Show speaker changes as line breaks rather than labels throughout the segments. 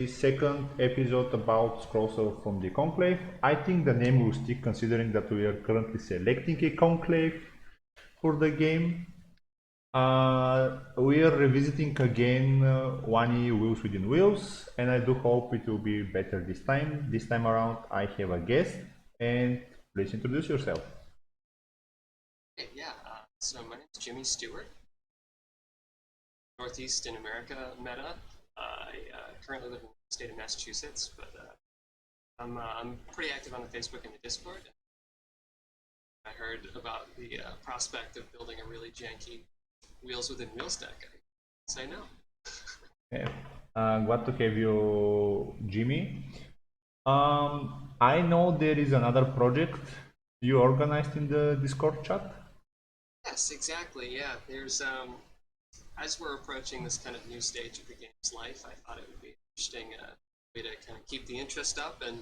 the second episode about scrolls from the Conclave. I think the name will stick considering that we are currently selecting a Conclave for the game. We are revisiting again 1E Wheels Within Wheels, and I do hope it will be better this time. This time around I have a guest, and please introduce yourself.
So my name is Jimmy Stewart, Northeast in America meta. I currently live in the state of Massachusetts, but I'm pretty active on the Facebook and the Discord. I heard about the prospect of building a really janky Wheels Within Wheels deck. I say no.
Yeah. Glad to have you, Jimmy. I know there is another project you organized in the Discord chat.
Yes, exactly. Yeah, there's as we're approaching this kind of new stage of the game's life, I thought it would be an interesting way to kind of keep the interest up, and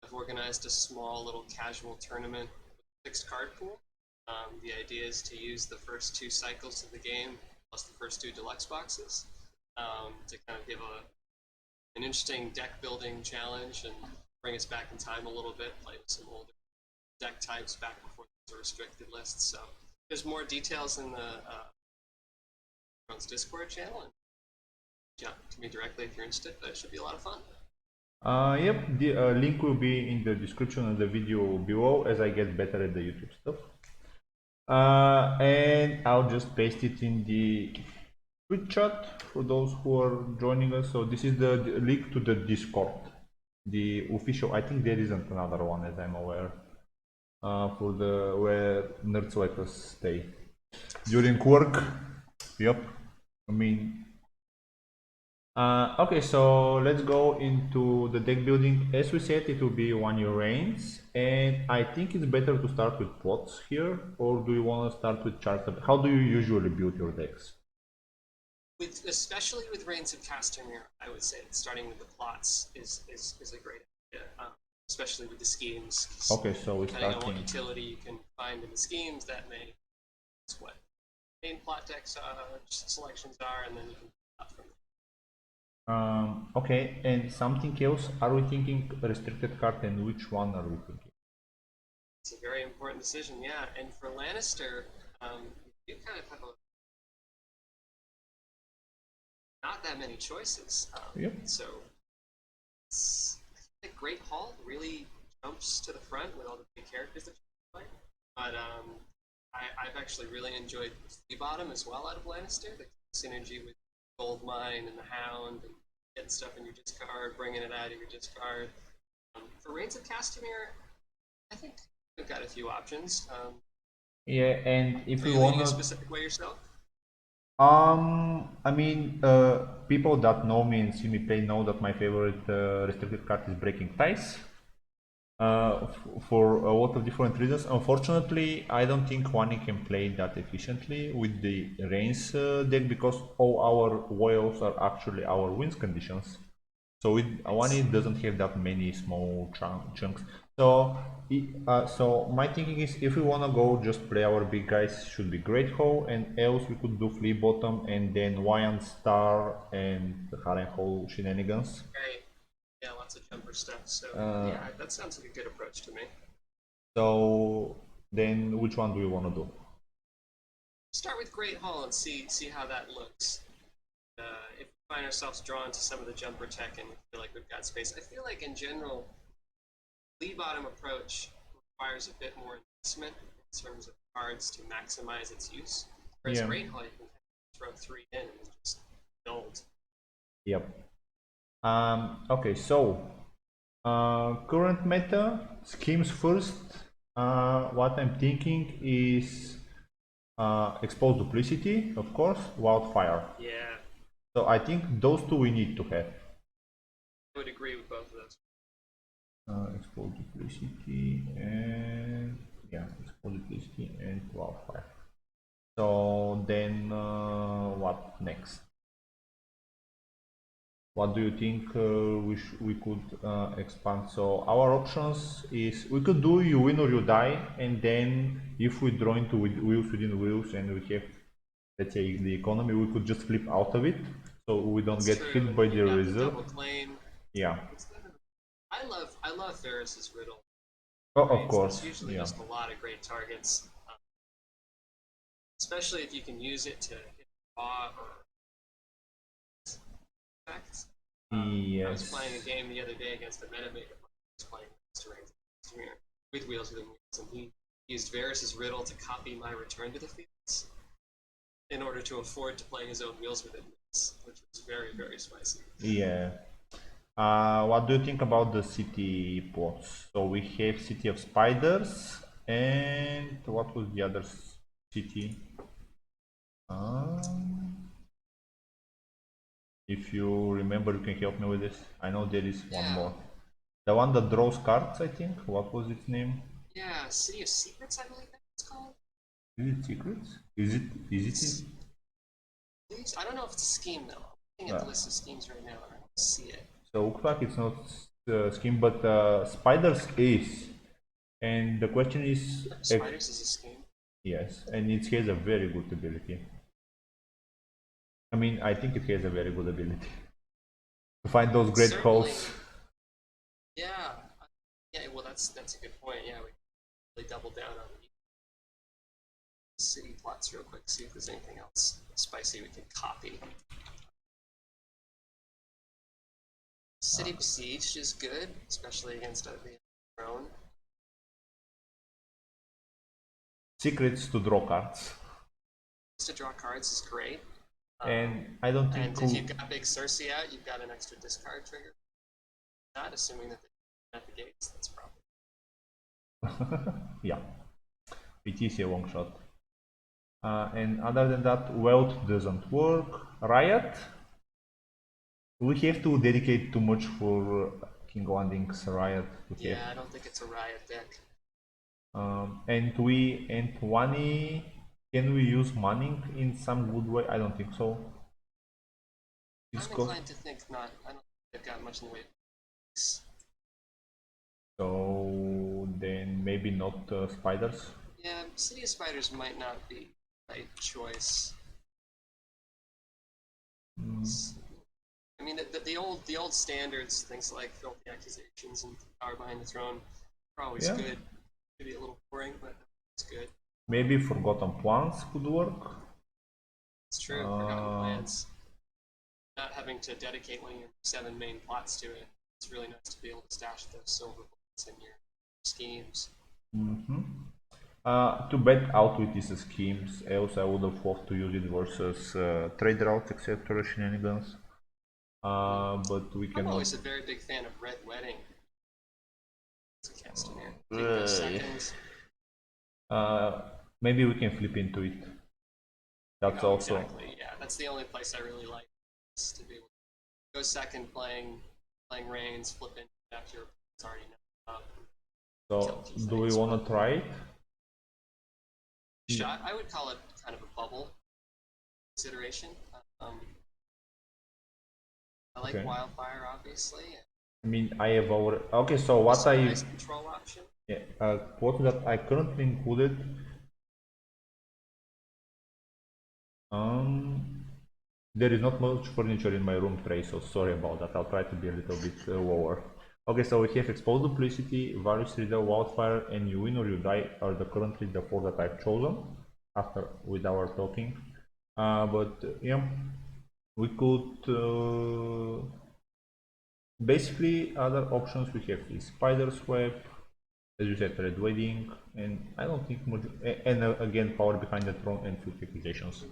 I've organized a small little casual tournament with a fixed card pool. The idea is to use the first 2 cycles of the game plus the first 2 deluxe boxes to kind of give an interesting deck building challenge and bring us back in time a little bit, play with some older deck types back before the restricted lists. So there's more details in the Discord channel, and jump to me directly if you're interested, but it should be a lot of fun.
Yep, the link will be in the description of the video below as I get better at the YouTube stuff. And I'll just paste it in the Twitch chat for those who are joining us. So this is the link to the Discord, the official. I think there isn't another one as I'm aware, for the where nerds like us stay during work. Yep. I mean, okay, so let's go into the deck building. As we said, it will be 1-year reigns, and I think it's better to start with plots here, or do you want to start with charts? How do you usually build your decks?
Especially with Reigns of Castamere, I would say that starting with the plots is a great idea, especially with the schemes.
Okay, so we're
depending
starting.
on what utility you can find in the schemes, that may what main plot decks selections are, and then you can plot from there.
Okay, and something else, are we thinking restricted card, and which one are we thinking?
It's a very important decision, yeah. And for Lannister, you kind of have not that many choices.
Yep.
So I think Great Hall really jumps to the front with all the big characters that you play. But I've actually really enjoyed Flea Bottom as well out of Lannister. The synergy with Gold Mine and the Hound and getting stuff in your discard, bringing it out of your discard. For Reigns of Castamere, I think we've got a few options.
Yeah, and if
we want a specific way yourself.
I mean, people that know me and see me play know that my favorite restricted card is Breaking Ties. For a lot of different reasons. Unfortunately, I don't think Wani can play that efficiently with the Reigns deck because all our whales are actually our wins conditions. So Wani doesn't have that many small chunks. So, so my thinking is, if we wanna go just play our big guys, should be Great Hall, and else we could do Flea Bottom and then Wyand Star and the Haren Hall shenanigans.
Right. Yeah, lots of jumper stuff. So yeah, that sounds like a good approach to me.
So then, which one do you want to do?
Start with Great Hall and see how that looks. If we find ourselves drawn to some of the jumper tech and we feel like we've got space, I feel like in general, Lee Bottom approach requires a bit more investment in terms of cards to maximize its use. Whereas Great Hall, you can throw 3 in and just build.
Yep. Okay, so current meta schemes first. What I'm thinking is expose duplicity, of course, wildfire.
Yeah.
So I think those 2 we need to have.
I would agree with both of those.
Expose duplicity and expose duplicity and wildfire. So then, what next? What do you think we could expand? So our options is we could do you win or you die, and then if we draw into wheels within wheels and we have, let's say, the economy, we could just flip out of it, so we don't get hit by the reserve.
Double claim.
Yeah.
I love Varys's riddle.
Oh, of
It's
course.
usually
Yeah.
just a lot of great targets, especially if you can use it to hit raw or effects. I was
Yes.
playing a game the other day against a metamaker who was playing with wheels within wheels, and he used Varys's riddle to copy my return to the fields in order to afford to play his own wheels within wheels, which was very, very spicy.
Yeah. What do you think about the city plots? So we have City of Spiders, and what was the other city? If you remember, you can help me with this. I know there is one
Yeah,
more. The one that draws cards, I think. What was its name?
yeah, City of Secrets, I believe that's called.
Is it Secrets? Is it? Is it?
I don't know if it's a scheme though. I'm looking at the list of schemes right now, and I don't see it.
So looks like it's not scheme, but Spiders is. And the question is,
Spiders is a scheme.
yes, and it has a very good ability. I mean, I think it has a very good ability to find those great
Certainly,
calls.
yeah, yeah. Well, that's a good point. Yeah, we really double down on the city plots real quick. See if there's anything else spicy we can copy. City Besieged is good, especially against the throne.
Secrets to draw cards.
To draw cards is great.
And I don't think
And if you've got Big Cersei out, you've got an extra discard trigger. Not assuming that they're at the gates, that's probably.
yeah, it is a long shot. And other than that, wealth doesn't work. Riot, we have to dedicate too much for King Landing's Riot to have.
Yeah, I don't think it's a Riot deck.
And money, can we use money in some good way? I don't think so.
I'm inclined to think not. I don't think they've got much in the way of picks.
So then maybe not spiders.
Yeah, City of Spiders might not be the right choice. I mean, the old standards, things like filthy accusations and power behind the throne, are always
Yeah.
good. Maybe a little boring, but it's good.
Maybe forgotten plans could work.
It's true. Forgotten Plans. Not having to dedicate one of your 7 main plots to it. It's really nice to be able to stash those silver bullets in your schemes.
To bet out with these schemes, else I would have loved to use it versus trade routes, etc. shenanigans. But we
I'm
cannot.
always a very big fan of Red Wedding. It's a cast in here. You can go second.
Maybe we can flip into it. That's also.
Exactly. Yeah, that's the only place I really like is to be able to go second playing Reigns, flip in after it's already up.
So, do we want to try it?
Shot. I would call it kind of a bubble consideration. I like Wildfire, obviously.
I mean, I have already. Okay, so what
Nice control option.
Yeah, what that I currently included. There is not much furniture in my room tray, so sorry about that. I'll try to be a little bit lower. Okay, so we have Exposed Duplicity, Varys Riddle, Wildfire, and You Win or You Die are currently the 4 that I've chosen after with our talking. But yeah, we could basically other options we have is Spider's Web, as you said, Red Wedding, and I don't think much, and again, Power Behind the Throne and Few Accusations.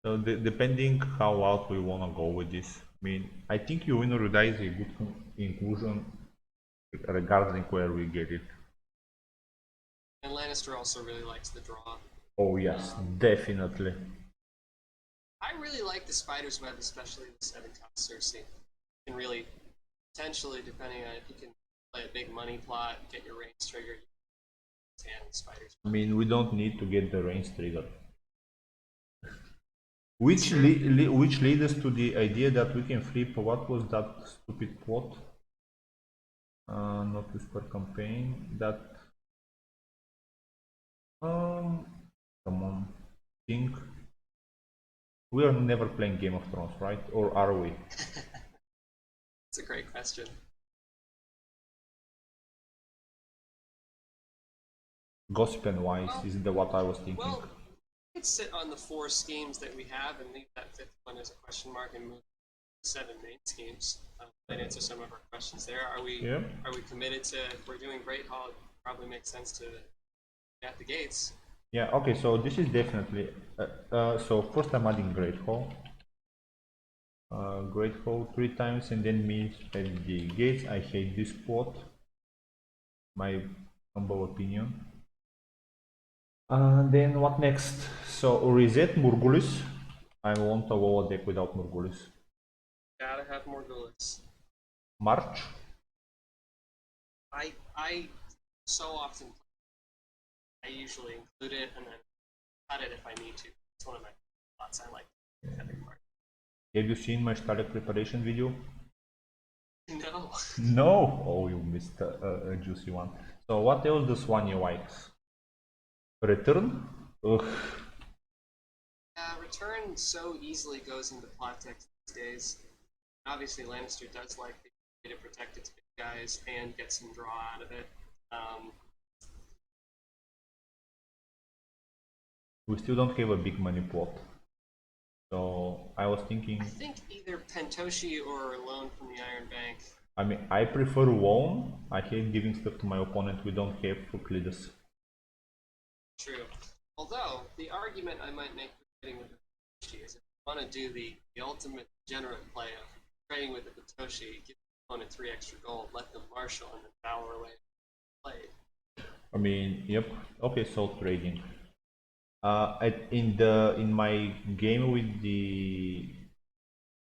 So depending how out we want to go with this, I mean, I think You Win or You Die is a good inclusion regarding where we get it.
And Lannister also really likes the draw.
Oh yes, definitely.
I really like the Spider's Web, especially the 7-cost Cersei. You can really, potentially, depending on if you can play a big money plot, get your range trigger, and Spider's
Web. I mean, we don't need to get the range trigger. Which leads us to the idea that we can flip. What was that stupid plot? Not Whisper campaign. That come on, think. We are never playing Game of Thrones, right? Or are we?
It's a great question.
Gossip wise
Well,
is the what I was thinking.
well, we could sit on the 4 schemes that we have and leave that 5th one as a question mark and move to 7 main schemes. And answer some of our questions there. Are we
Yeah.
are we committed to, if we're doing Great Hall, it probably makes sense to at the gates.
Yeah, okay, so this is definitely so first I'm adding Great Hall. Great Hall 3 times and then means at the gates. I hate this spot. My humble opinion. Then what next? So reset Murgulis. I want a wall deck without Murgulis.
Gotta have more Gulas.
March.
I so often, I usually include it and then cut it if I need to. It's one of my thoughts. I like having mark.
Have you seen my Starlet preparation video?
No.
No. Oh, you missed a juicy one. So what else does one likes? Return. Ugh.
Return so easily goes into plot text these days. Obviously, Lannister does like the way to protect its big guys and get some draw out of it.
We still don't have a big money pot. So I was thinking.
I think either Pentoshi or a loan from the Iron Bank.
I mean, I prefer loan. I hate giving stuff to my opponent we don't have for Cletus.
True. Although, the argument I might make for trading with the Pentoshi is if you want to do the ultimate degenerate play of trading with the Pentoshi, give the opponent 3 extra gold, let them marshal, and then power away played.
I mean, yep. Okay, so trading. In my game with the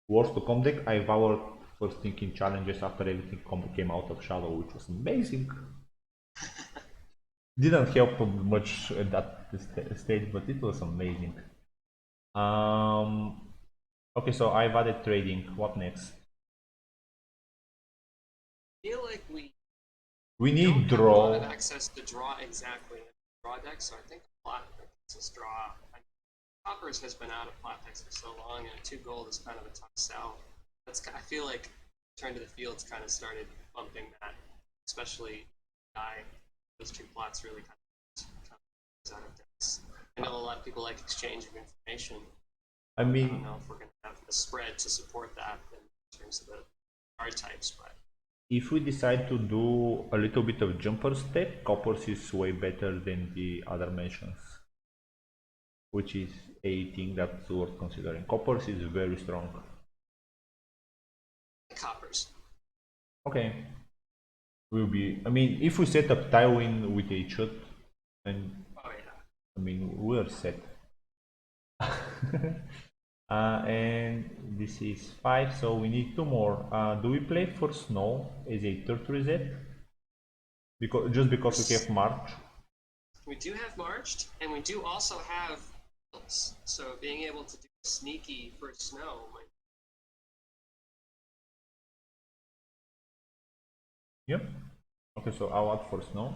Wars to Come deck, I vowed first thinking challenges after everything came out of Shadow, which was amazing. Didn't help much at that stage, but it was amazing. Okay, so I've added trading. What next?
I feel like we
need
don't
draw.
have a lot of access to draw exactly in the draw deck, so I think a lot of us draw. Coppers has been out of Platex for so long, and 2 gold is kind of a tough sell. I feel like Turn to the Fields kind of started bumping that, especially those 2 plots really kind of out of decks. I know a lot of people like exchange of information.
I mean,
I don't know if we're going to have a spread to support that in terms of the card types, but
if we decide to do a little bit of jumper step, Coppers is way better than the other mentions, which is a thing that's worth considering. Coppers is very strong.
Coppers.
Okay. Will be. I mean, if we set up Tywin with a shot, and
oh yeah.
I mean, we're set. And this is 5, so we need 2 more. Do we play for Snow as a third reset? Just because we have March?
We do have Marched, and we do also have Hills, so being able to do sneaky for Snow might.
Yep. Okay, so I'll add for Snow.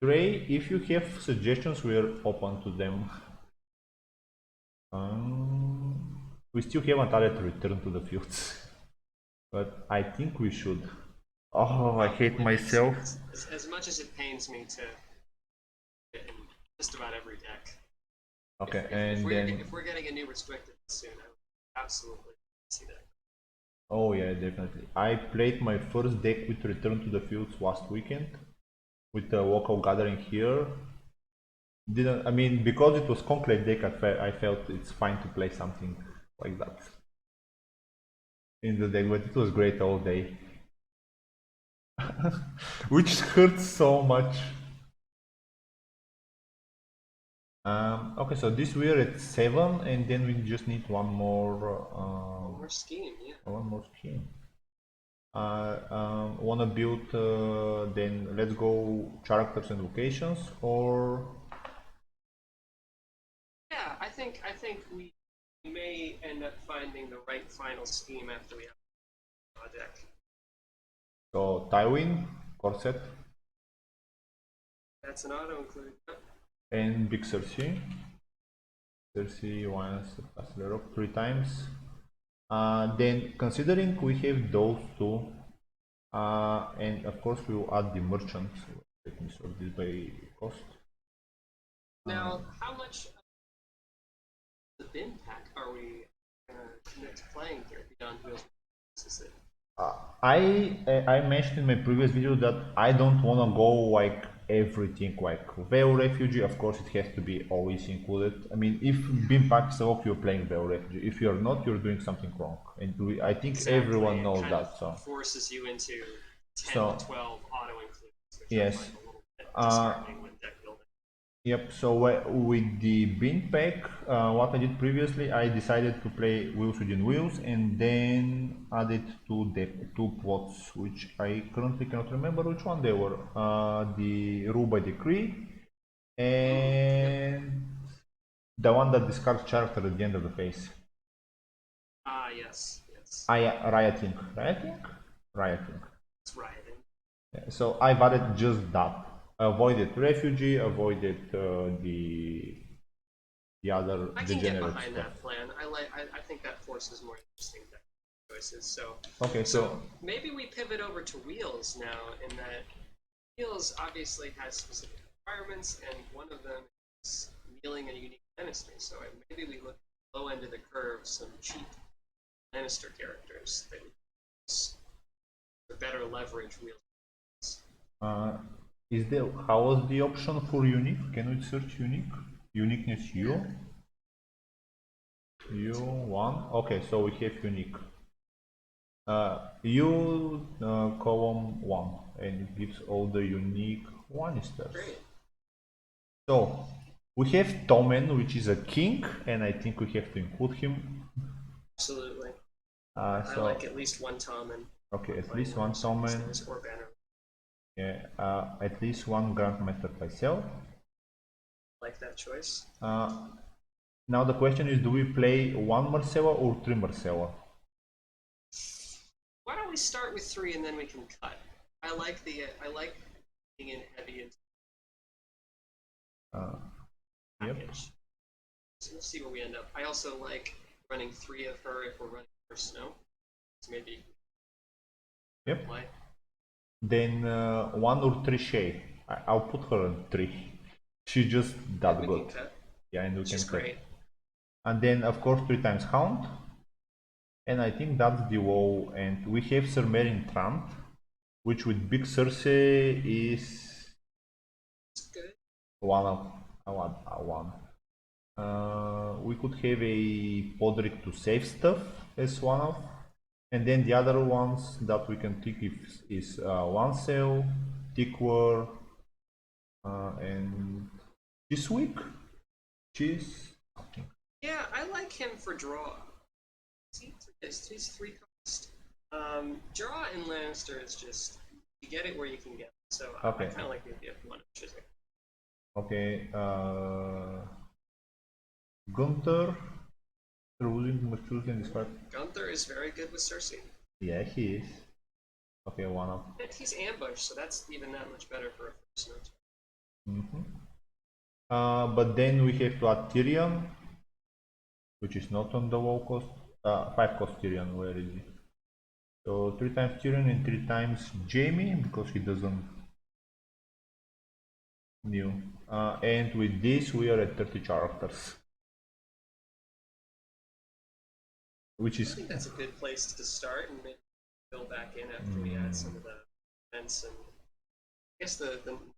Trey, if you have suggestions, we're open to them. We still haven't added Return to the Fields, but I think we should. Oh, I hate myself.
As much as it pains me to get in just about every deck.
Okay,
if we're getting a new restricted soon, I would absolutely see that.
Oh yeah, definitely. I played my first deck with Return to the Fields last weekend with the local gathering here. I mean, because it was Conclave deck, I felt it's fine to play something like that in the deck, but it was great all day. Which hurts so much. Okay, so this we're at 7, and then we just need one more.
One more scheme, yeah.
One more scheme. Wanna build? Then let's go characters and locations, or
yeah, I think we may end up finding the right final scheme after we have a deck.
So Tywin, Corset.
That's an auto include.
And Big Cersei. Cersei once Rock 3 times. Then considering we have those two, and of course we will add the merchant. Let me sort this by cost.
Now, how much of the bin pack are we commit to playing here beyond Wheels? Is it?
I mentioned in my previous video that I don't want to go like everything like Veil Refugee. Of course, it has to be always included. I mean, if bin pack is off, you're playing Veil Refugee. If you're not, you're doing something wrong, and I think
Exactly.
everyone
It
knows
kind
that.
of
So
forces you into 10
So-
to 12 auto includes, which I
yes.
find a little bit disheartening with deck building.
Yep, so with the bin pack, what I did previously, I decided to play wheels within wheels and then added two plots, which I currently cannot remember which one they were. The rule by decree and the one that discards character at the end of the phase.
Ah, yes, yes.
Rioting. Rioting? Rioting.
It's rioting.
So I've added just that. Avoided refugee, avoided the other
I can get
degenerate
behind
stuff.
that plan. I think that forces more interesting deck choices. So
Okay, so
maybe we pivot over to wheels now, in that wheels obviously has specific requirements, and one of them is kneeling a unique Lannister. So maybe we look at the low end of the curve, some cheap Lannister characters that we use to better leverage wheels.
is there how was the option for unique? Can we search unique? Uniqueness U? U1? Okay, so we have unique. U column 1 and it gives all the unique Lannisters.
Great.
So we have Tommen, which is a king, and I think we have to include him.
Absolutely.
I
I like at least one Tommen.
Okay, at least one Tommen.
Or Banner.
Yeah, at least one Grandmaster myself.
Like that choice.
Now the question is, do we play one Marcella or three Marcella?
Why don't we start with 3 and then we can cut? I like being in heavy into
Yep.
package. So we'll see where we end up. I also like running 3 of her if we're running her snow. So maybe
Yep.
play.
Then one or three Shay. I'll put her on three. She's just that
We
good.
can cut.
Yeah, and we
She's
can cut.
great.
And then of course 3 times Hound. And I think that's the WoW. And we have Sermerian Trant, which with Big Cersei is
It's good.
one of one. We could have a Podrick to save stuff as one of, and then the other ones that we can pick is Lancel, Tickwar, and this week, Cheese.
Yeah, I like him for draw. He's 3 cost. Draw in Lannister is just, you get it where you can get it. So
Okay.
I kind of like the idea of one of Chiswick.
Okay, Gunther, losing maturity and discard.
Gunther is very good with Cersei.
Yeah, he is. Okay, one of.
And he's ambushed, so that's even that much better for a first note.
But then we have to add Tyrion, which is not on the low cost. 5 cost Tyrion, where is he? So 3 times Tyrion and 3 times Jaime, because he doesn't new. And with this we are at 30 characters. Which
I
is
think that's a good place to start and maybe build back in after we add some of the events. And I guess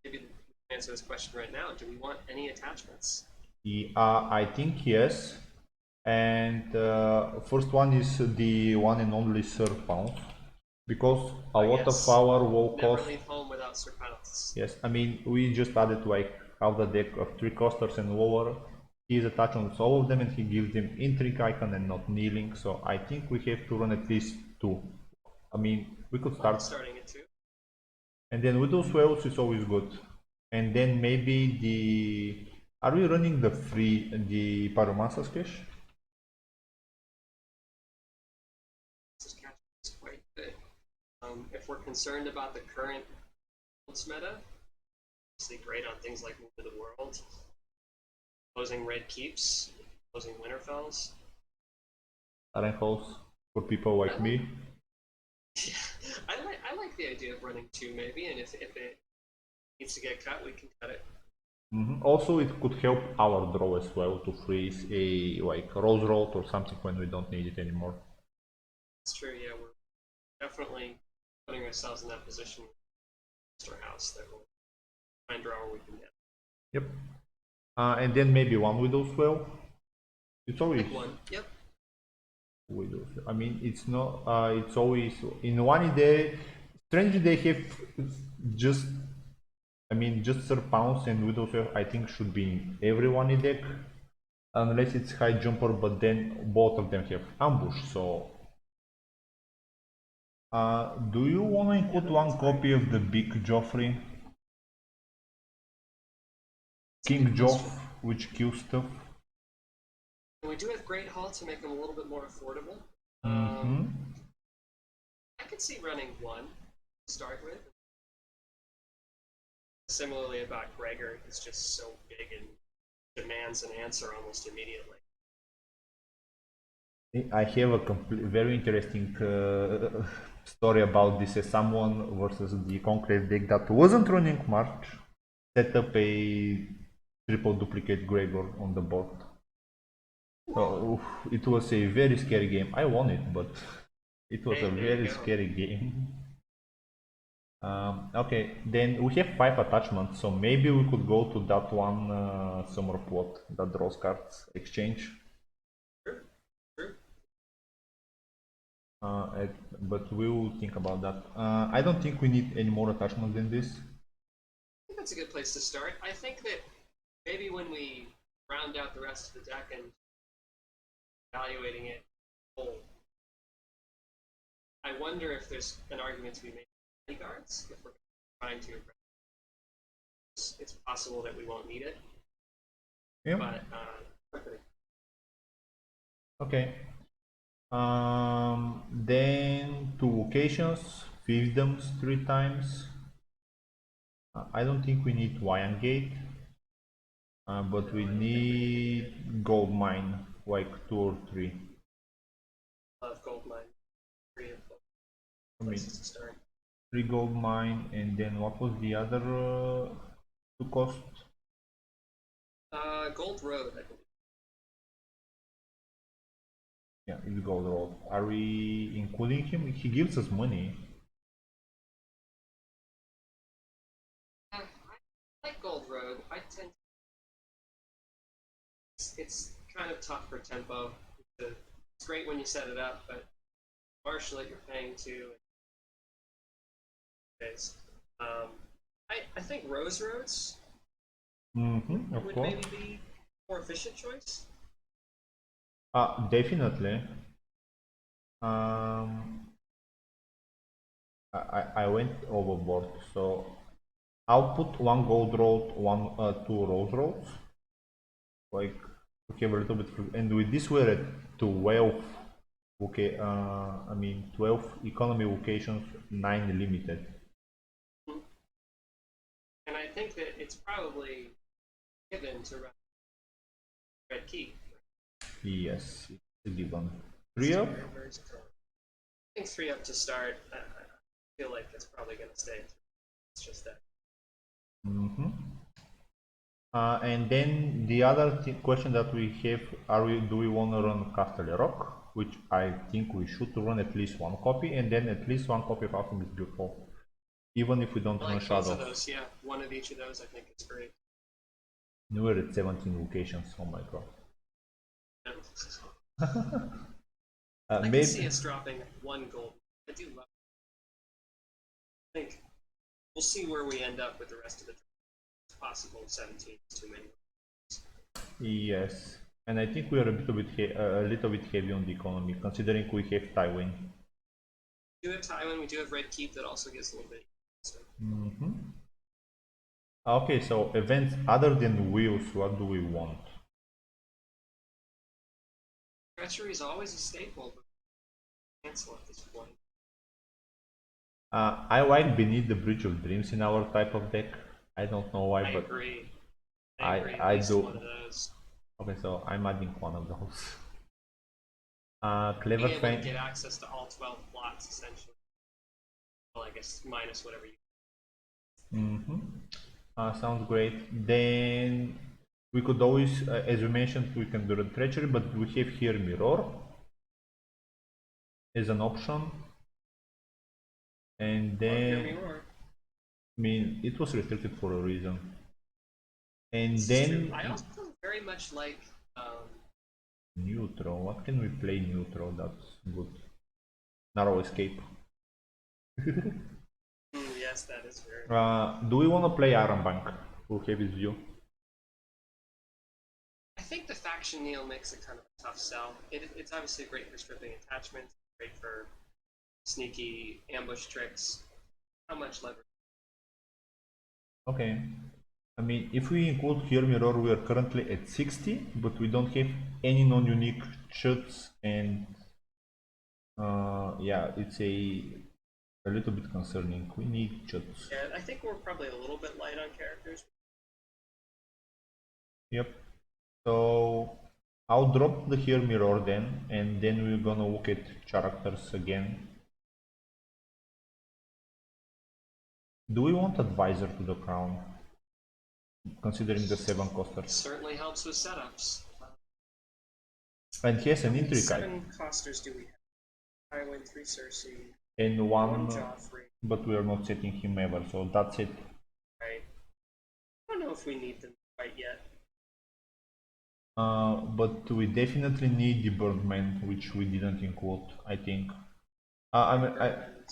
maybe the answer to this question right now, do we want any attachments?
I think yes. And first one is the one and only Sir Pound, because a lot of our WoW
Never
cost.
leave home without Sir Pounce.
Yes, I mean we just added like half the deck of 3 costers and lower. He is attached on all of them and he gives them intrigue icon and not kneeling. So I think we have to run at least 2. I mean we could start
Starting at 2.
and then with those wells is always good. And then maybe the are we running the Pyromancer's Cache?
This is quite good. If we're concerned about the current meta, obviously great on things like Move to the World, closing Red Keeps, closing Winterfells.
Iron Halls. for people like me.
I like the idea of running two maybe, and if it needs to get cut, we can cut it.
Also, it could help our draw as well to freeze a like rose road or something when we don't need it anymore.
It's true, yeah, we're definitely putting ourselves in that position with our house that we'll try and draw where we can get.
Yep. And then maybe one widow swell. It's always
Pick one. Yep.
widows. I mean, it's not. It's always in one day. Strangely, they have just. I mean, just Sir Pounce and Widow Swell. I think should be in every one deck, unless it's High Jumper. But then both of them have ambush. So, do you want to include one copy of the big Joffrey? King Joff, which kills stuff.
And we do have Great Hall to make them a little bit more affordable. I could see running one to start with. Similarly about Gregor, he's just so big and demands an answer almost immediately.
I have a very interesting story about this. As someone versus the Conclave deck that wasn't running March set up a triple duplicate Gregor on the board. So it was a very scary game. I won it, but it was a very scary game. Okay, then we have 5 attachments, so maybe we could go to that one summer plot that draws cards exchange.
True.
But we will think about that. I don't think we need any more attachments than this.
I think that's a good place to start. I think that maybe when we round out the rest of the deck and evaluating it whole, I wonder if there's an argument to be made for guards if we're trying to. It's possible that we won't need it.
Yeah.
But
okay. Then 2 vocations, fiefdoms 3 times. I don't think we need Wyan Gate, but we need gold mine, like 2 or 3.
Love gold mine. 3 of
I mean,
places to start.
3 gold mine, and then what was the other 2 cost?
Gold road, I believe.
Yeah, it's gold road. Are we including him? He gives us money.
I like gold road. I tend. It's kind of tough for tempo. It's great when you set it up, but marshal it, you're paying to. I think Rose Roads would
course.
maybe be a more efficient choice.
Definitely. I went overboard, so I'll put 1 gold road, 2 rose roads. Like, okay, a little bit, and with this we're at 12. Okay, I mean 12 economy vocations, 9 limited.
And I think that it's probably given to Red Key.
Yes, it's a given. 3 up?
I think 3 up to start. I feel like it's probably going to stay. It's just that.
And then the other question that we have, do we want to run Castle Rock, which I think we should run at least 1 copy, and then at least 1 copy of Alchemist Beautiful, even if we don't run Shadows.
Both of those, yeah. One of each of those, I think is great.
We're at 17 locations. Oh my god.
I can see us dropping 1 gold. I do love it. I think we'll see where we end up with the rest of the draft. It's possible 17 is too many.
Yes, and I think we are a little bit heavy on the economy, considering we have Tywin.
We do have Tywin. We do have Red Keep that also gives a little bit.
Okay, so events other than wheels, what do we want?
Treachery is always a staple, but cancel at this point.
I like Beneath the Bridge of Dreams in our type of deck. I don't know why, but
agree.
I do.
One of those.
Okay, so I'm adding one of those. Clever
Being able to
Feint.
get access to all 12 plots, essentially. Well, I guess minus whatever you.
Sounds great. Then we could always, as you mentioned, we can do the treachery, but we have here mirror as an option. And then, I mean, it was restricted for a reason. And then
I also very much like
neutral. What can we play neutral? That's good. Narrow escape.
yes, that is very.
Do we want to play Iron Bank? We'll have his view.
I think the faction Neil makes it kind of a tough sell. It's obviously great for stripping attachments, great for sneaky ambush tricks. How much leverage?
Okay. I mean, if we include here mirror, we are currently at 60, but we don't have any non-unique shots, and yeah, it's a little bit concerning. We need shots.
Yeah, I think we're probably a little bit light on characters.
Yep. So I'll drop the here mirror then, and then we're gonna look at characters again. Do we want advisor to the crown? Considering the 7 costers.
Certainly helps with setups.
And he has an intrigue.
7 costers do we have? Tywin, 3 Cersei,
And 1
Joffrey.
But we are not setting him ever, so that's it.
Right. I don't know if we need them quite yet.
But we definitely need the Burnt Man, which we didn't include, I think.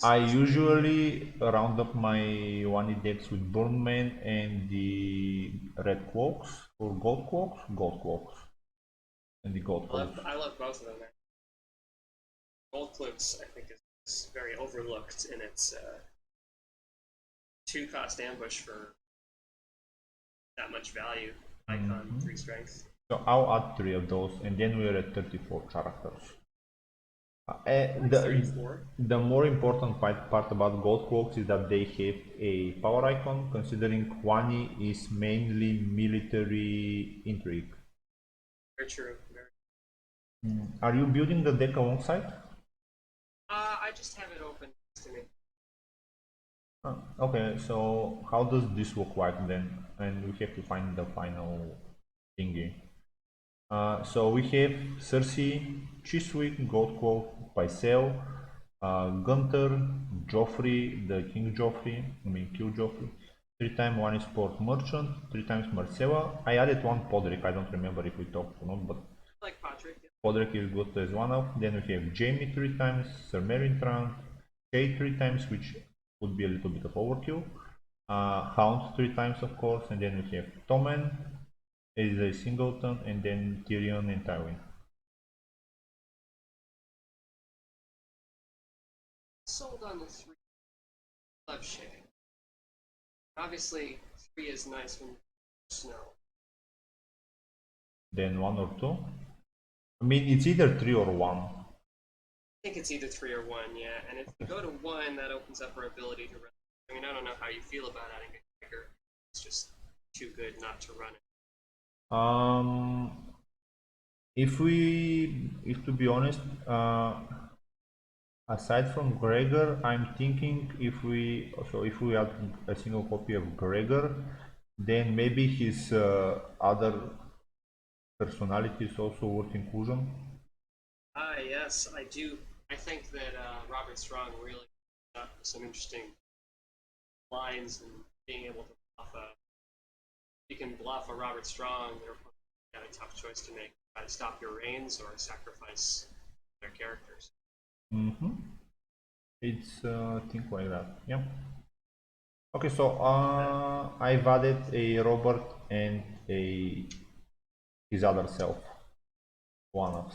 I usually round up my 1E decks with Burnt Man and the Red Cloaks, or Gold Cloaks? Gold Cloaks. And the Gold Cloaks.
I love both of them. Gold Cloaks, I think, is very overlooked in its 2-cost ambush for that much value. Icon, 3 strength.
So I'll add 3 of those, and then we're at 34 characters. The more important part about Gold Cloaks is that they have a power icon, considering Kwani is mainly military intrigue.
Very true.
Are you building the deck alongside?
I just have it open to me.
Okay, so how does this look like then? And we have to find the final thingy. So we have Cersei, Chiswick, Goldcloak, Pycelle, Gunther, Joffrey, the King Joffrey, Kill Joffrey. 3 times 1 is Port Merchant, 3 times Marcella. I added 1 Podrick, I don't remember if we talked or not, but
Like Patrick. Yeah.
Podrick is good as one of. Then we have Jaime 3 times, Sir Merintran, Shay 3 times, which would be a little bit of overkill. Hound 3 times, of course, and then we have Tommen, is a singleton, and then Tyrion and Tywin.
Sold on the 3. Love Shay. Obviously, 3 is nice when snow.
Then 1 or 2? I mean, it's either 3 or 1.
I think it's either 3 or 1, yeah. And if we go to 1, that opens up our ability to run. I mean, I don't know how you feel about adding a trigger. It's just too good not to run it.
If to be honest, aside from Gregor, I'm thinking if we add a single copy of Gregor, then maybe his other personality is also worth inclusion.
Yes, I do. I think that Robert Strong really got some interesting lines and being able to bluff you can bluff a Robert Strong, they're got a tough choice to make. Try to stop your reigns or sacrifice their characters.
It's think like that. Yeah. Okay, so I've added a Robert and his other self, one of.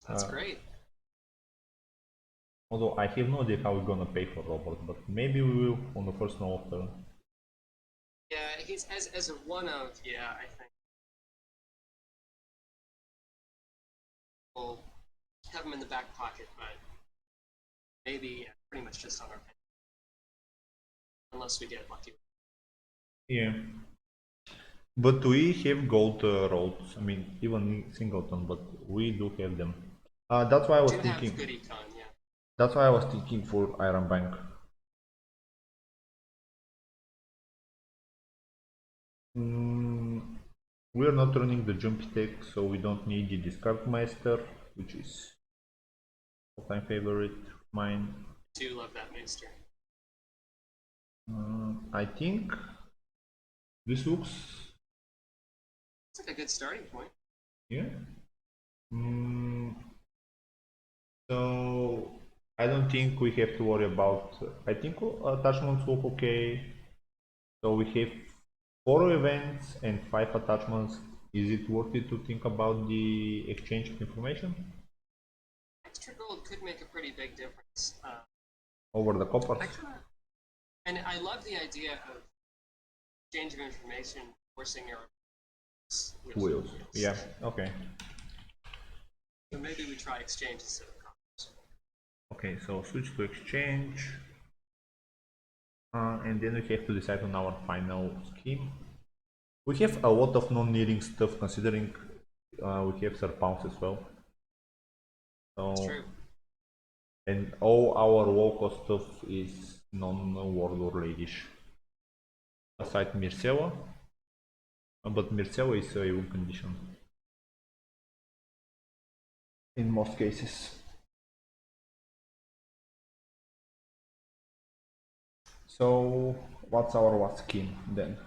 That's great.
Although I have no idea how we're gonna pay for Robert, but maybe we will on the first normal turn.
Yeah, he's as a one of, yeah, I think. We'll have him in the back pocket, but maybe pretty much just on our pay. Unless we get lucky.
Yeah. But we have gold roads. I mean, even in singleton, but we do have them. That's why I was
Do have
thinking.
good econ, yeah.
That's why I was thinking for Iron Bank. We are not running the jump tech, so we don't need the discard master, which is all-time favorite of mine.
Do love that maester.
I think this looks,
It's like a good starting point.
yeah. Mm, so I don't think we have to worry about. I think attachments look okay. So we have 4 events and 5 attachments. Is it worth it to think about the exchange of information
Extra gold could make a pretty big difference.
over the coppers?
I kind of, and I love the idea of exchange of information forcing your
Wheels. Yeah. Okay.
So maybe we try exchange instead of commerce.
Okay. So switch to exchange, and then we have to decide on our final scheme. We have a lot of non-needing stuff considering we have Serpounce as well.
That's
So,
true.
and all our low-cost stuff is non-warlord ladish. Aside Mircea, but Mircea is even condition in most cases. So, what's our what scheme then?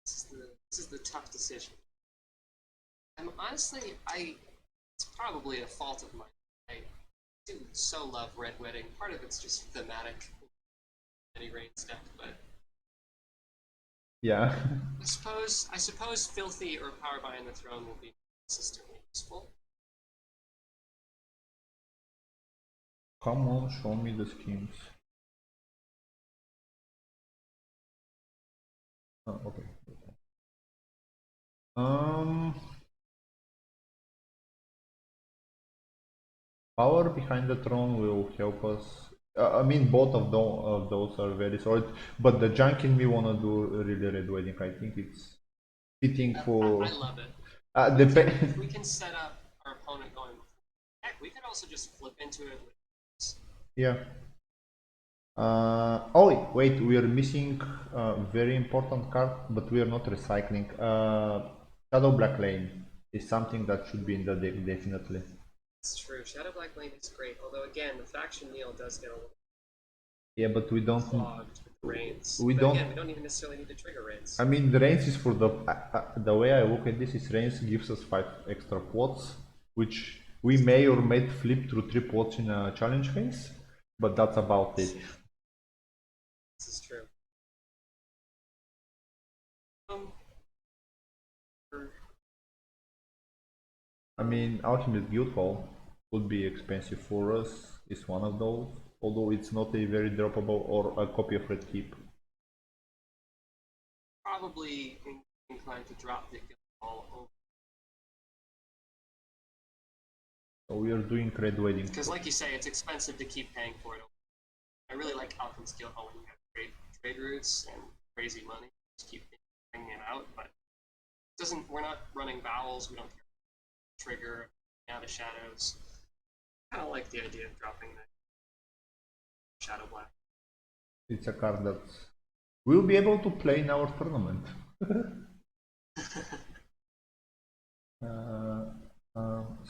This is the tough decision. I'm honestly, it's probably a fault of mine. I do so love Red Wedding. Part of it's just thematic, any rain deck, but
Yeah.
I suppose Filthy or Power Behind the Throne will be consistently useful.
Come on, show me the schemes. Oh, okay. Um, Power Behind the Throne will help us. I mean, both of those are very solid, but the junk in me wanna do really Red Wedding. I think it's fitting for.
I love it. If we can set up our opponent going, heck, we could also just flip into it with.
Yeah. Oh wait, we are missing a very important card, but we are not recycling. Shadow Black Lane is something that should be in the deck definitely.
It's true. Shadow Black Lane is great, although again, the faction meal does get a little
Yeah, but we don't.
clogged with the rains.
We
But
don't.
again, we don't even necessarily need to trigger rains.
I mean, the range is for the way I look at this is range gives us 5 extra pots, which we may or may flip through 3 pots in a challenge phase, but that's about it.
This is true. Um,
I mean, Alchemist Guild Hall would be expensive for us. It's one of those, although it's not a very droppable or a copy of Red Keep.
probably inclined to drop the ball over.
So we are doing Red Wedding.
Because, like you say, it's expensive to keep paying for it. I really like Alchemist Guild Hall when you have trade routes and crazy money. Just keep bringing it out, but it doesn't. We're not running vowels. We don't care. Trigger out of shadows. I kind of like the idea of dropping the Shadow Black.
It's a card that we'll be able to play in our tournament.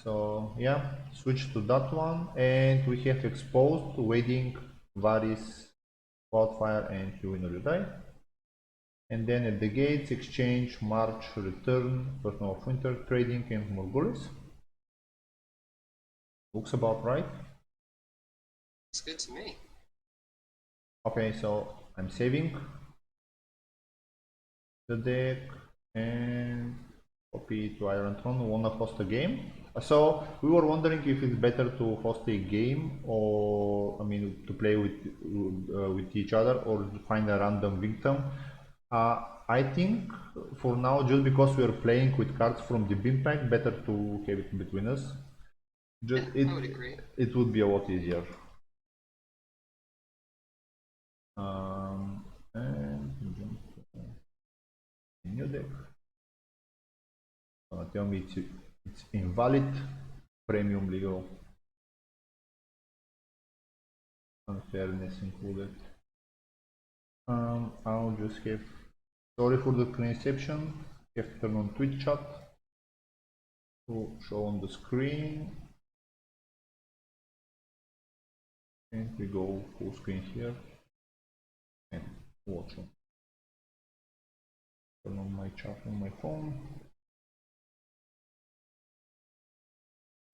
So yeah, switch to that one, and we have exposed, wedding, Varys, wildfire, and you win or you die. And then at the gates, exchange, march, return, personal of winter, trading, and Morgulis. Looks about right.
It's good to me.
Okay, so I'm saving the deck and copy to Iron Throne. Wanna host a game? So we were wondering if it's better to host a game, or I mean to play with each other, or to find a random victim. I think for now, just because we are playing with cards from the bin pack, better to have it between us. Just
Yeah, I would agree.
it would be a lot easier. And New deck. Tell me it's invalid. Premium legal. Unfairness included. I'll just have. Sorry for the cleanception. Have to turn on Twitch chat to show on the screen. And we go full screen here. And watch on. Turn on my chat on my phone.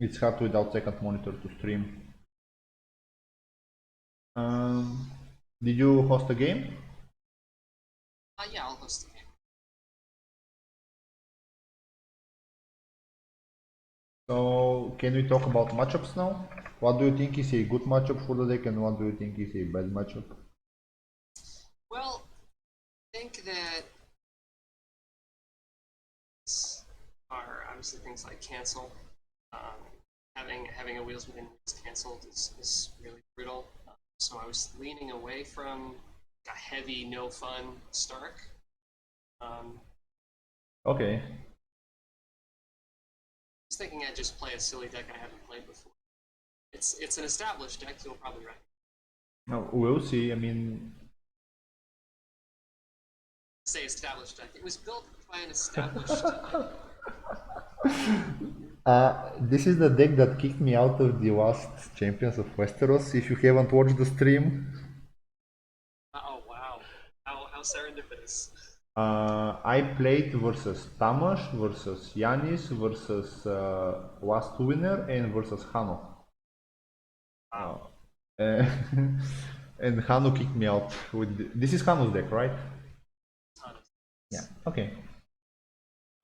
It's hard without second monitor to stream. Did you host a game?
Yeah, I'll host the game.
So can we talk about matchups now? What do you think is a good matchup for the deck and what do you think is a bad matchup?
Well, I think that are obviously things like cancel. Having a wheels within wheels canceled is really brutal. So I was leaning away from a heavy, no fun Stark.
Okay.
I was thinking I'd just play a silly deck I haven't played before. It's an established deck, you'll probably recognize.
No, we'll see. I mean,
Say established deck. It was built by an established.
this is the deck that kicked me out of the last Champions of Westeros. If you haven't watched the stream,
Oh wow! How serendipitous.
I played versus Tamas, versus Yanis, versus last winner, and versus Hano.
Wow.
And Hano kicked me out with this is Hano's deck, right?
Ton of
Yeah. Okay.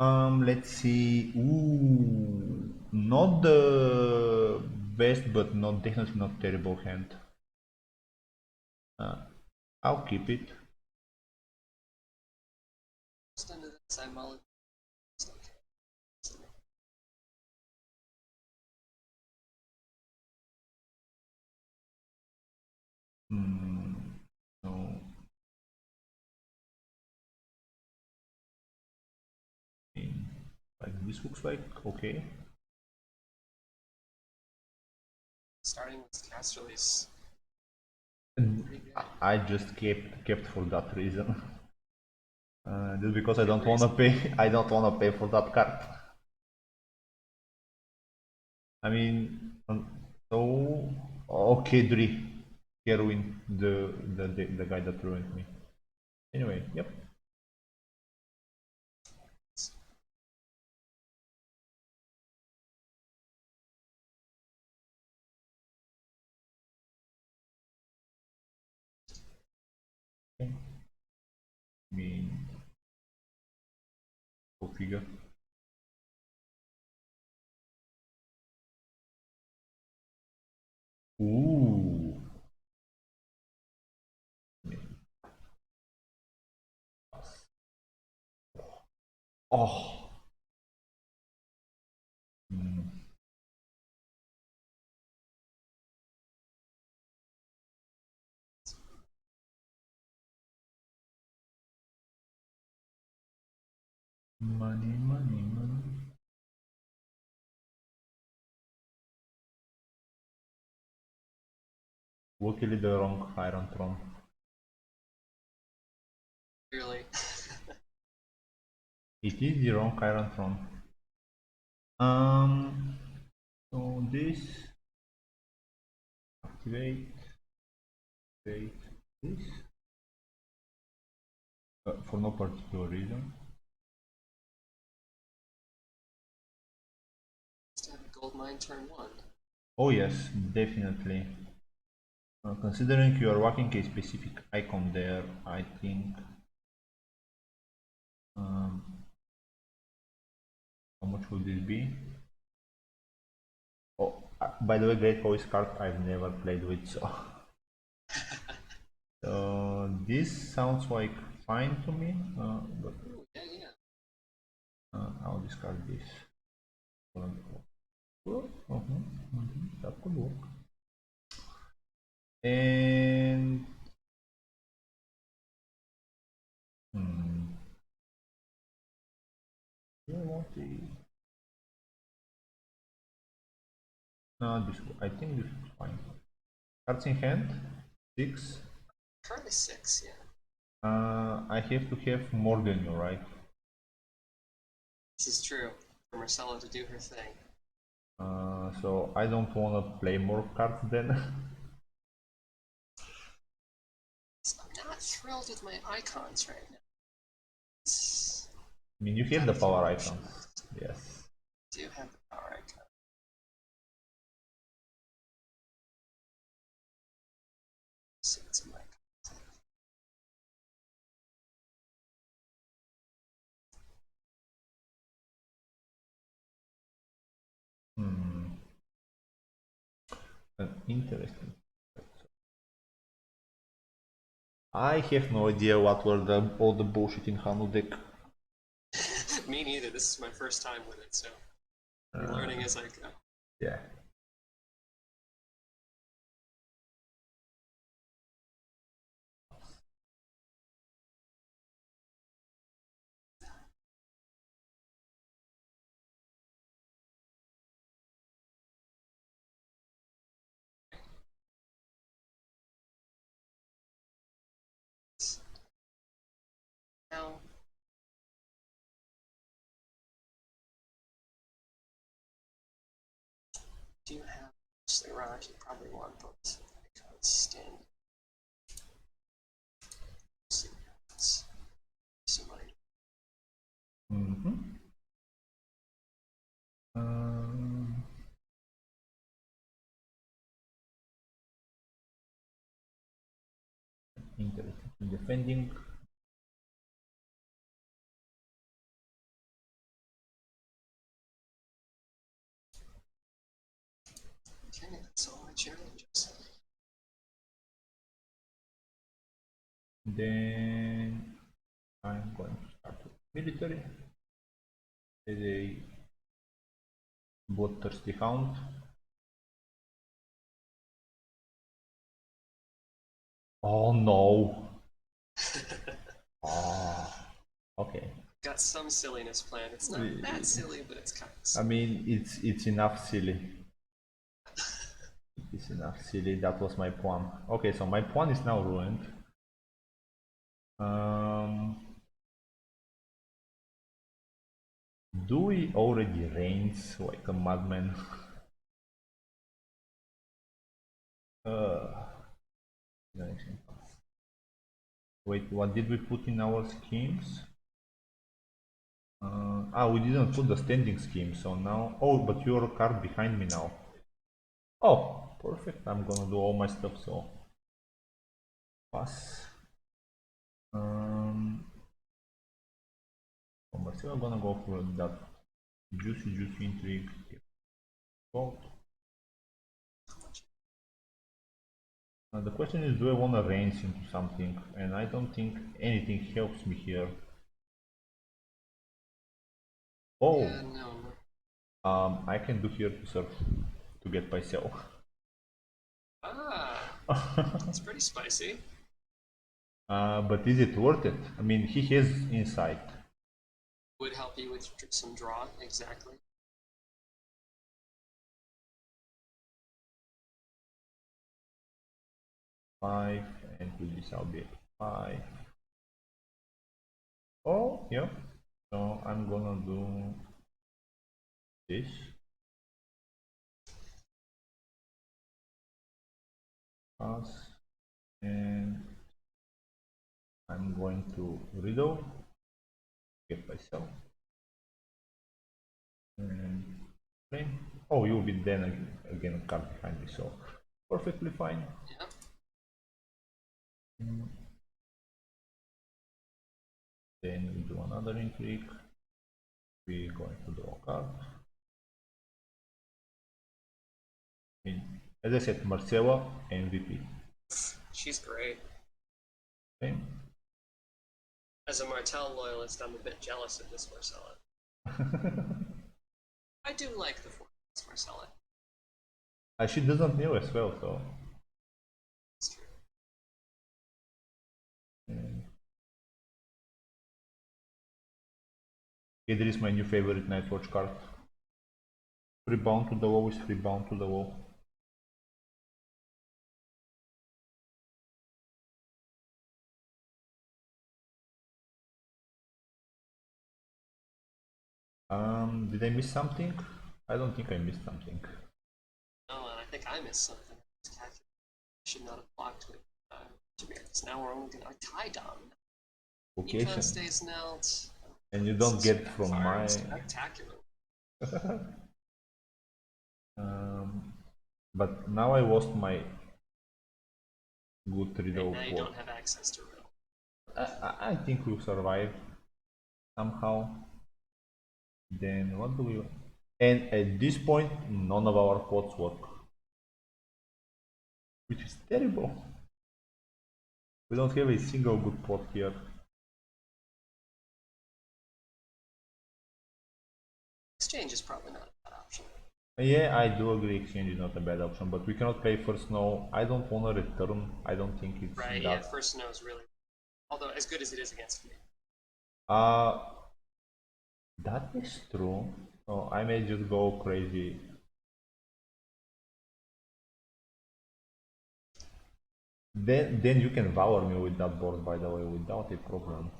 Let's see. Ooh, not the best, but not definitely not terrible hand. I'll keep it.
just under this. I mulligan.
No. Like this looks like okay.
Starting with cast release.
I just kept for that reason. Just because I don't wanna pay. I don't wanna pay for that card. I mean, so okay, Dri, Kerwin, the guy that ruined me. Anyway, yep. I mean, go figure. Ooh. Oh. Money, money, money. Luckily the wrong Iron Throne.
Really.
It is the wrong Iron Throne. So this activate this for no particular reason.
Just have a gold mine turn 1.
Oh yes, definitely. Considering you are walking a specific icon there, I think. How much would this be? Oh, by the way, Great Voice card I've never played with, so. This sounds like fine to me, but
Ooh, yeah.
I'll discard this. That could work. And No, I think this is fine. Cards in hand, 6.
Currently 6, yeah.
I have to have more than you, right?
This is true. For Marcella to do her thing.
So I don't want to play more cards then.
I'm not thrilled with my icons right now.
I mean, you have
Got
the
a few
power
options.
icons. Yes.
Do have the power icon. Let's see what's in my conclave.
Interesting. I have no idea what were all the bullshit in Hanu deck.
Me neither. This is my first time with it, so I'm learning as I go.
Yeah.
Now, do you have mostly around? You probably want both icons standing. See what happens. Some money.
Mm-hmm. Interesting. Defending.
Okay, that's all my challenges.
Then I'm going to start with military. As a bloodthirsty hound. Oh no. Okay.
Got some silliness planned. It's not that silly, but it's kind of
I
silly.
mean, it's enough silly. It's enough silly. That was my plan. Okay, so my plan is now ruined. Do we already reigns like a madman? Wait, what did we put in our schemes? We didn't put the standing scheme, so now... Oh, but you're a card behind me now. Oh, perfect. I'm gonna do all my stuff, so... Pass. But still I'm gonna go for that juicy intrigue. Gold. The question is, do I want to range into something? And I don't think anything helps me here. Oh,
Yeah, no.
I can do here to serve to get myself.
Ah, it's pretty spicy.
But is it worth it? I mean, he has insight.
Would help you with some draw, exactly.
Five, and with this I'll be at 5. Oh, yeah. So I'm gonna do this. Pass. And I'm going to riddle. Get myself. And play. Oh, you'll be then again a card behind me, so perfectly fine.
Yeah.
Then we do another intrigue. We're going to draw a card. And as I said, Marcella MVP.
She's great.
Same.
As a Martell loyalist, I'm a bit jealous of this Marcella. I do like the Fortress Marcella.
She doesn't know as well, so.
It's true.
Here is my new favorite Nightwatch card. Free bound to the wall is free bound to the wall. Did I miss something? I don't think I missed something.
No, and I think I missed something. I should not have blocked with Jameer. Now we're only going to tie down.
Location.
Econ stays knelt.
And you don't get from my...
Spectacular.
But now I lost my good riddle.
Now you don't have access to riddle.
I think we'll survive somehow. Then what do we... And at this point, none of our pots work. Which is terrible. We don't have a single good pot here.
Exchange is probably not a bad option.
Yeah, I do agree exchange is not a bad option, but we cannot play first snow. I don't want to return. I don't think it's
right,
that...
yeah, first snow is really... Although, as good as it is against me.
That is true. So I may just go crazy. Then you can valor me with that board, by the way, without a problem.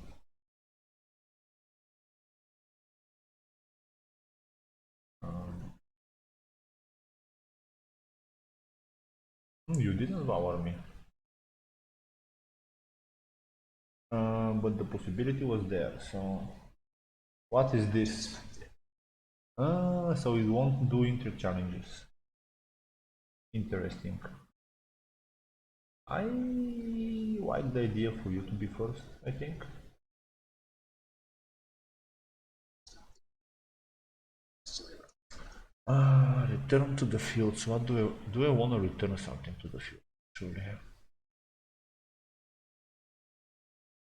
You didn't valor me. But the possibility was there, so... What is this? So it won't do inter challenges. Interesting. I like the idea for you to be first, I think. Return to the fields. What do I want to return something to the field? Actually,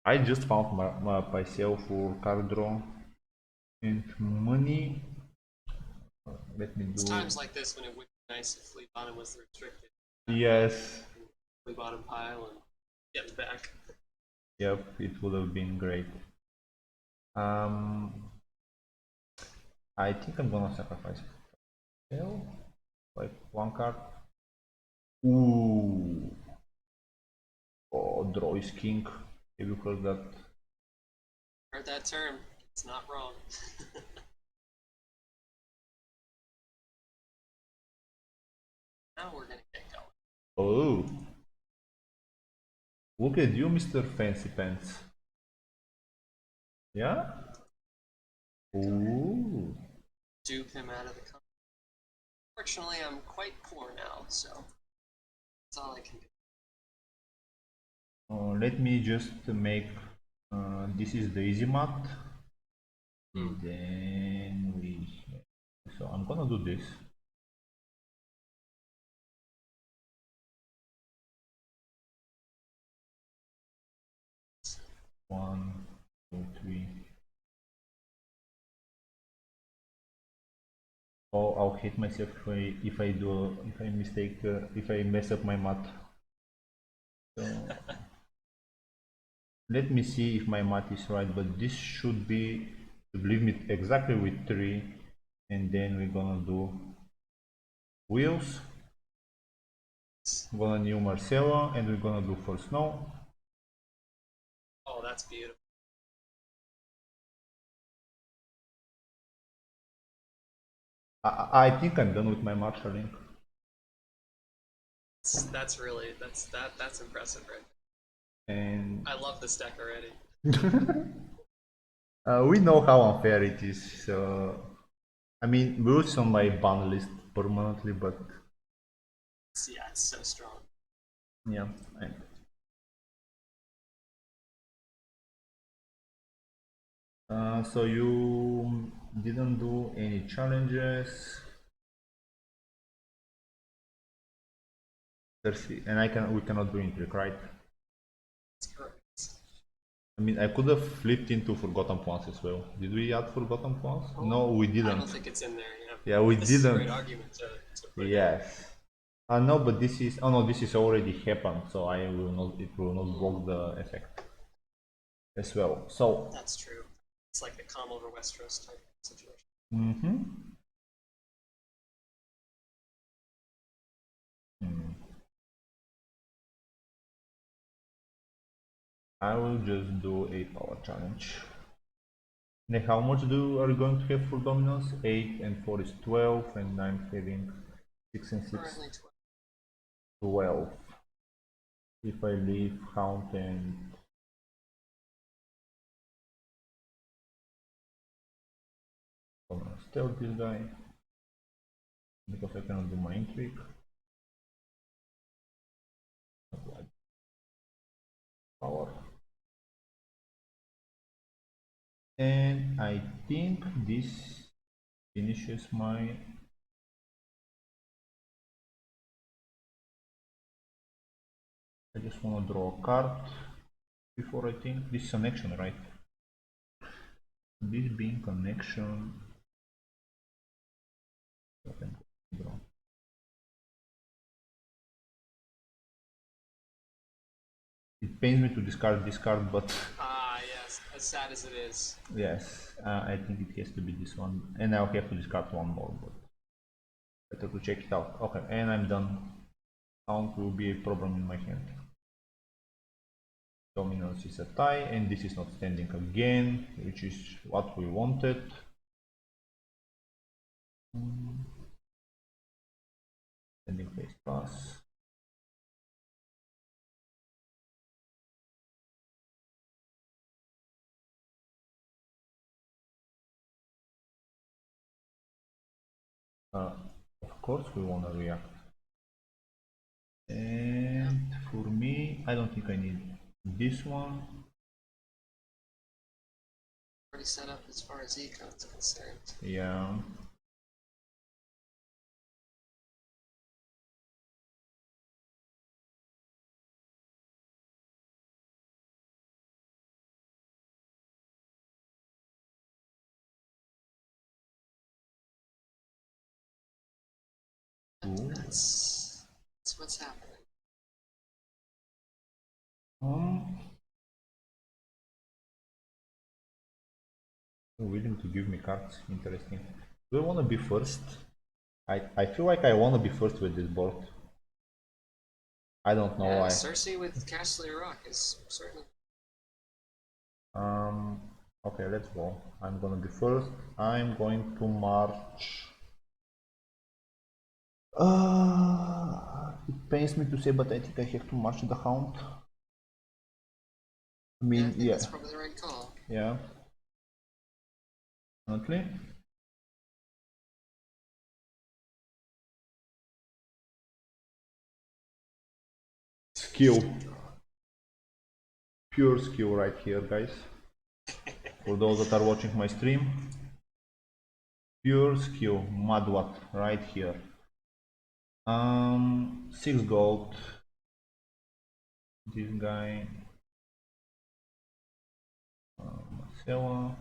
I just found myself for card draw and money. Let me do.
It's times like this when it would be nice if Flea Bottom was restricted.
Yes.
Flea Bottom pile and get back.
Yep, it would have been great. I think I'm gonna sacrifice tail, like one card. Ooh. Oh, draw is king. Have you heard that?
Heard that term. It's not wrong. Now we're gonna get going.
Oh. Look at you, Mr. Fancy Pants. Yeah? Ooh.
Dupe him out of the company. Fortunately, I'm quite poor now, so that's all I can do.
Let me just make this is the easy mat. Then we... So I'm gonna do this. One, two, three. Oh, I'll hate myself if I mess up my math. So, let me see if my math is right, but this should leave me exactly with 3, and then we're gonna do wheels. We're gonna new Marcelo, and we're gonna do first snow.
Oh, that's beautiful.
I think I'm done with my marshalling.
That's really that's impressive, right?
And
I love this deck already.
we know how unfair it is. So, I mean, Bruce on my ban list permanently, but
Yeah, it's so strong.
yeah. So you didn't do any challenges. And we cannot do intrigue, right?
That's correct.
I mean, I could have flipped into Forgotten Plans as well. Did we add Forgotten Plans?
Oh,
No, we
I
didn't.
don't think it's in there.
Yeah, we
this
didn't.
Is a great argument to put
yes. No, but this is. Oh no, this is already happened, so I will not. It will not block the effect as well. So.
That's true. It's like the calm over Westeros type situation.
I will just do a power challenge. And how much are you going to have for dominance? 8 and 4 is 12, and I'm having 6 and 6,
Currently
12. If I leave Hound and dominance, tell this guy, because I cannot do my intrigue. Power. And I think this finishes my. I just want to draw a card before I think. This is an action, right? This being an action. I can draw. It pains me to discard this card, but
yes, as sad as it is.
yes, I think it has to be this one, and I'll have to discard one more, but better to check it out. Okay, and I'm done. Count will be a problem in my hand. Dominance is a tie, and this is not standing again, which is what we wanted. Standing phase pass. Of course we want to react. And for me, I don't think I need this one.
Already set up as far as econ is concerned.
Yeah.
That's what's happening.
Um, willing to give me cards. Interesting. Do I want to be first? I feel like I want to be first with this board. I don't know why.
Cersei with Castle Rock is certainly.
Okay, let's go. I'm gonna be first. I'm going to march. It pains me to say, but I think I have to march the Hound. I mean,
I think that's probably the right call.
Yeah. Definitely. Skill. Pure skill right here, guys. For those that are watching my stream. Pure skill, Madwat, right here. 6 gold. This guy. Marcella.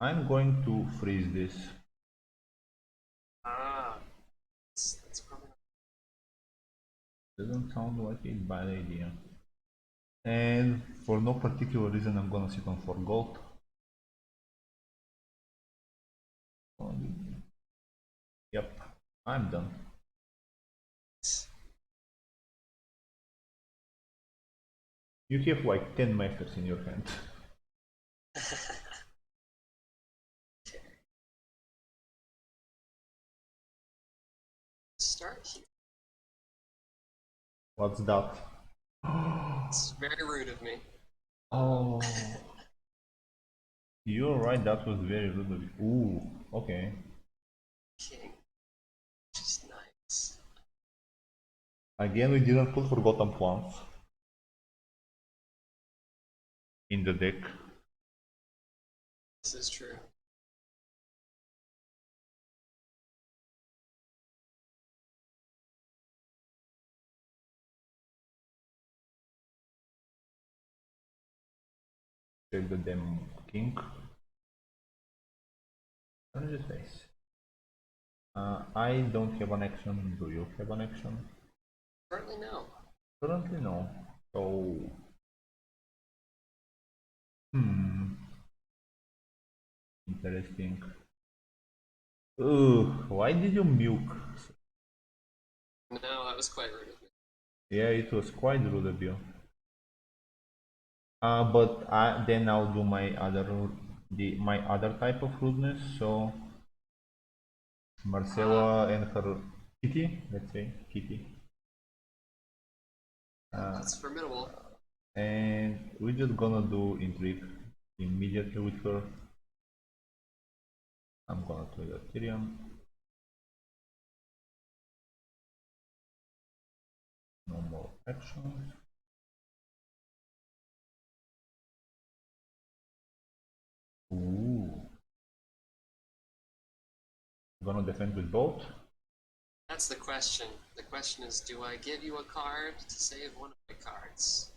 I'm going to freeze this.
That's probably.
Doesn't sound like a bad idea. And for no particular reason, I'm gonna sit on 4 gold. Yep, I'm done. You have like 10 masters in your hand.
Start here.
What's that?
It's very rude of me.
Oh. You're right, that was very rude of you. Ooh, okay.
King. Just nice.
Again, we didn't put Forgotten Plants in the deck.
This is true.
Check the damn king. Turn the face. I don't have an action. Do you have an action?
Currently, no.
Currently, no. So, interesting. Ugh, why did you milk?
No, that was quite rude of me.
Yeah, it was quite rude of you. But then I'll do my other type of rudeness. So Marcella and her kitty, let's say kitty,
That's formidable.
and we're just gonna do intrigue immediately with her. I'm gonna trigger Tyrion. No more actions. Ooh. Gonna defend with both.
That's the question. The question is, do I give you a card to save one of my cards?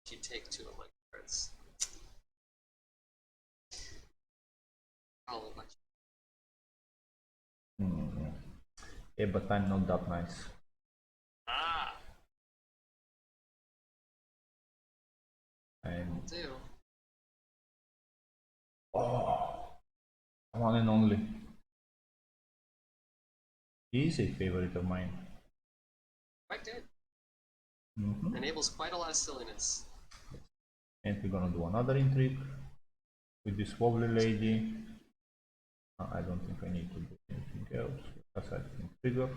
If you take two of my cards, I'll let you.
Yeah, but I'm not that nice.
Ah,
And
do.
oh, one and only. He is a favorite of mine.
Quite good.
Mm-hmm.
Enables quite a lot of silliness.
And we're gonna do another intrigue with this lovely lady. I don't think I need to do anything else aside from trigger.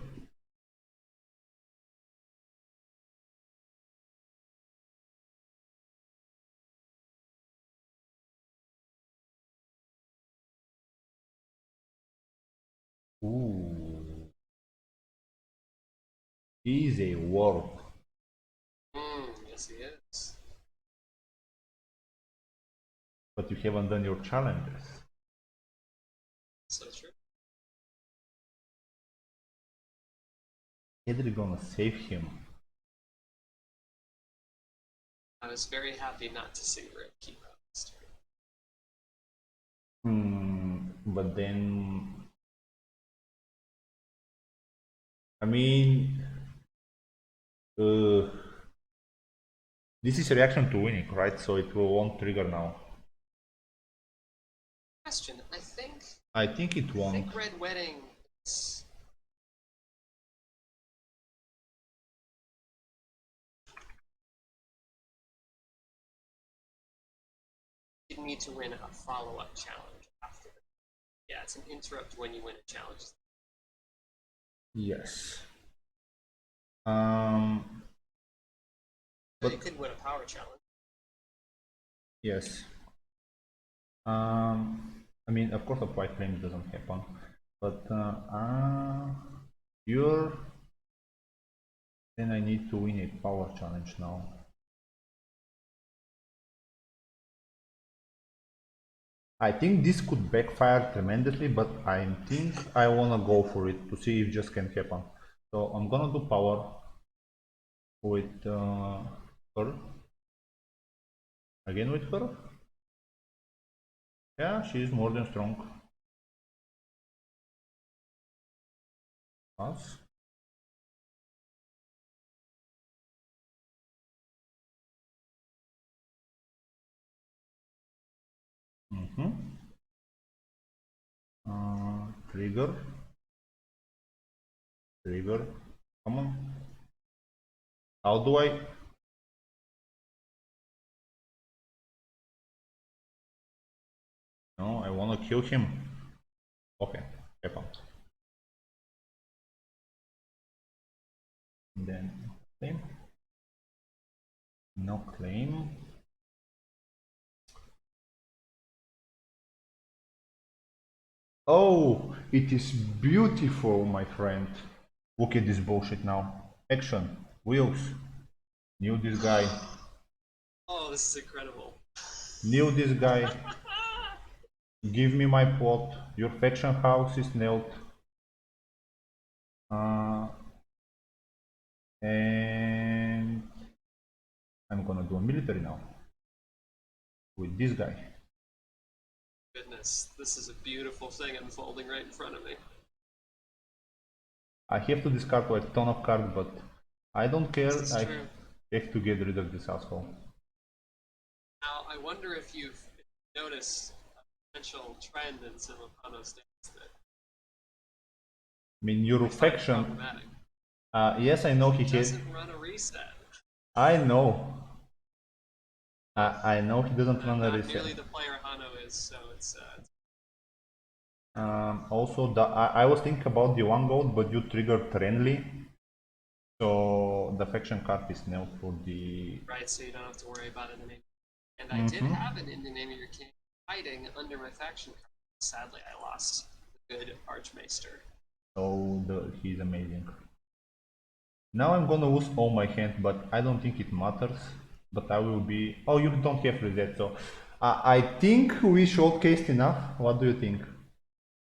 Ooh, he is a warp.
Yes he is.
But you haven't done your challenges.
So true.
Hedri gonna save him.
I was very happy not to see Rick keep up this turn.
But then, I mean, this is a reaction to winning, right? So it won't trigger now.
Question,
I think it
I
won't.
think Red Wedding is... You need to win a follow-up challenge after. Yeah, it's an interrupt when you win a challenge.
Yes.
But you could win a power challenge.
Yes. I mean, of course, a white flame doesn't happen, but you're. Then I need to win a power challenge now. I think this could backfire tremendously, but I think I wanna go for it to see if just can happen. So I'm gonna do power with her. Again with her. Yeah, she's more than strong. Pass. Trigger. Trigger. Come on. How do I? No, I wanna kill him. Okay, happened. Then claim. No claim. Oh, it is beautiful, my friend. Look at this bullshit now. Action. Wheels. Knew this guy.
Oh, this is incredible.
Knew this guy. Give me my plot. Your faction house is nailed. And I'm gonna do a military now. With this guy.
Goodness, this is a beautiful thing unfolding right in front of me.
I have to discard like a ton of cards, but I don't care.
This is
I
true.
have to get rid of this asshole.
Now, I wonder if you've noticed a potential trend in some of Hano's decks that
I mean, your
I find
faction.
problematic.
Yes, I know he
He
has.
doesn't run a reset.
I know. I know he doesn't run a
Not
reset.
nearly the player Hano is, so it's
Also, I was thinking about the one gold, but you triggered Renly, so the faction card is nailed for the.
right, so you don't have to worry about it in name. And I did
Mm-hmm.
have an in the name of your king hiding under my faction card. Sadly, I lost the good Archmaester.
So he's amazing. Now I'm gonna lose all my hand, but I don't think it matters. But I will be. Oh, you don't have reset, so I think we showcased enough. What do you think?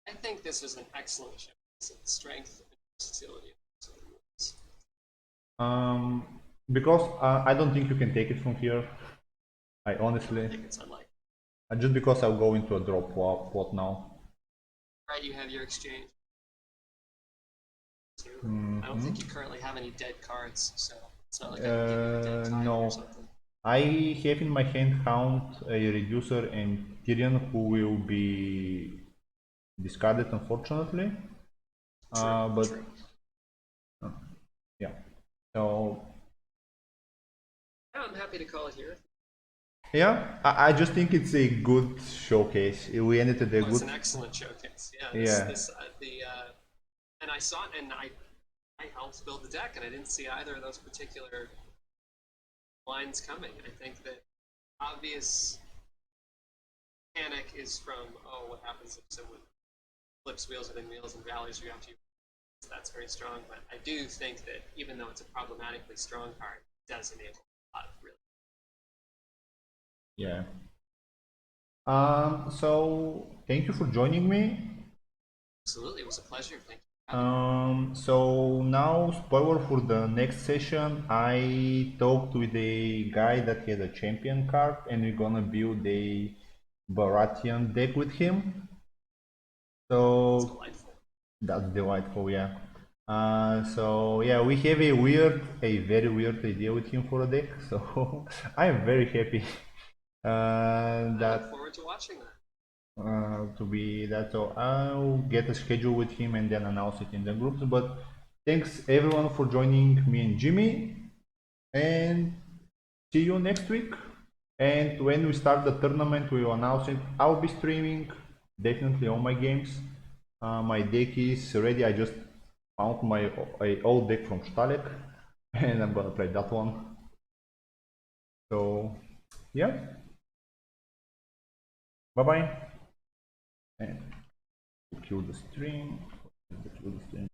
I think this was an excellent show. It's strength and versatility.
Um, because I don't think you can take it from here. I
I
honestly,
think it's unlikely.
just because I'll go into a drop plot now.
Right, you have your exchange. Too. I don't
Mm-hmm.
think you currently have any dead cards, so it's not like I can give you a dead tide or
No,
something.
I have in my hand Hound, a Reducer, and Tyrion, who will be discarded, unfortunately.
True,
But
true.
yeah, so
Yeah, I'm happy to call it here.
yeah, I just think it's a good showcase. We ended it a
Oh, it's
good.
an excellent showcase. Yeah,
Yeah,
and I saw it, and I helped build the deck, and I didn't see either of those particular lines coming. I think that obvious panic is from, oh, what happens if someone flips wheels within wheels and rallies you after you. That's very strong, but I do think that even though it's a problematically strong card, it does enable a lot of really.
yeah. So thank you for joining me.
Absolutely, it was a pleasure. Thank you for having me.
So now, spoiler for the next session, I talked with a guy that had a champion card, and we're gonna build a Baratheon deck with him.
It's
So
delightful.
that's delightful, yeah. So yeah, we have a very weird idea with him for a deck. So I am very happy
I look
that
forward to watching that.
to be that. So I'll get a schedule with him and then announce it in the groups. But thanks everyone for joining me and Jimmy, and see you next week. And when we start the tournament, we will announce it. I'll be streaming definitely all my games. My deck is ready. I just found my old deck from Stalek, and I'm gonna play that one. So yeah, bye bye. And kill the stream. Kill the stream.